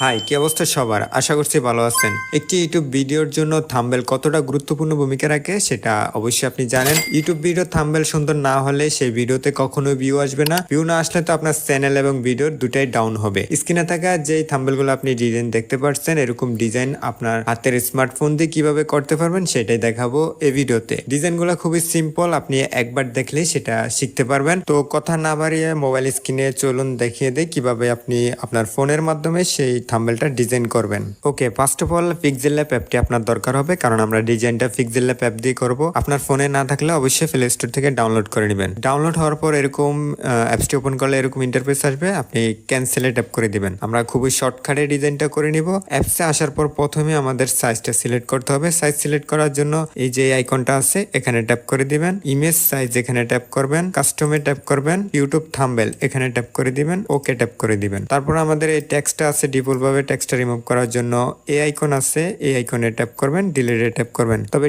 High, কি অবস্থা সবার? আশা করছি ভালো আছেন। একটি ইউটিউব ভিডিওর জন্য থাম্বনেল কতটা গুরুত্বপূর্ণ ভূমিকা রাখে সেটা অবশ্যই আপনি জানেন। ইউটিউব ভিডিও থাম্বনেল সুন্দর না হলে সেই ভিডিওতে কখনোই ভিউ আসবে না। ভিউ না আসলে তো আপনার চ্যানেল এবং ভিডিওর দুটাই ডাউন হবে। স্ক্রিনে থাকা যেই থাম্বনেলগুলো আপনি ডিজাইন দেখতে পাচ্ছেন, এরকম ডিজাইন আপনার হাতের স্মার্টফোন দিয়ে কিভাবে করতে পারবেন সেটাই দেখাবো এই ভিডিওতে। ডিজাইনগুলো খুবই সিম্পল, আপনি একবার দেখলেই সেটা শিখতে পারবেন। তো কথা না বাড়িয়ে মোবাইল স্ক্রিনে চলুন দেখিয়ে দেই কিভাবে আপনি আপনার ফোনের মাধ্যমে সেই থাম্বনেলটা ডিজাইন করবেন। Okay, first of all pixel lab অ্যাপটি আপনার দরকার হবে, কারণ আমরা ডিজাইনটা পিক্সেল ল্যাব অ্যাপ দিয়ে করব। আপনার ফোনে না থাকলে অবশ্যই প্লে স্টোর থেকে ডাউনলোড করে নেবেন। ডাউনলোড হওয়ার পর এরকম অ্যাপসটি ওপেন করলে এরকম ইন্টারফেস আসবে, আপনি ক্যান্সেলে ট্যাপ করে দিবেন। আমরা খুবই শর্টকাটে ডিজাইনটা করে নিব। অ্যাপসে আসার পর প্রথমে আমাদের সাইজটা সিলেক্ট করতে হবে। সাইজ সিলেক্ট করার জন্য এই যে আইকনটা আছে এখানে ট্যাপ করে দিবেন। ইমেজ সাইজ এখানে ট্যাপ করবেন, কাস্টমে ট্যাপ করবেন, ইউটিউব থাম্বনেল এখানে ট্যাপ করে দিবেন, ওকে ট্যাপ করে দিবেন। তারপর আমাদের এই টেক্সটটা আছে, ডিফল্ট ভাবে টেক্সটটা রিমুভ করার জন্য এই আইকন আছে, এই আইকনে ট্যাপ করবেন, ডিলিটে ট্যাপ করবেন। তবে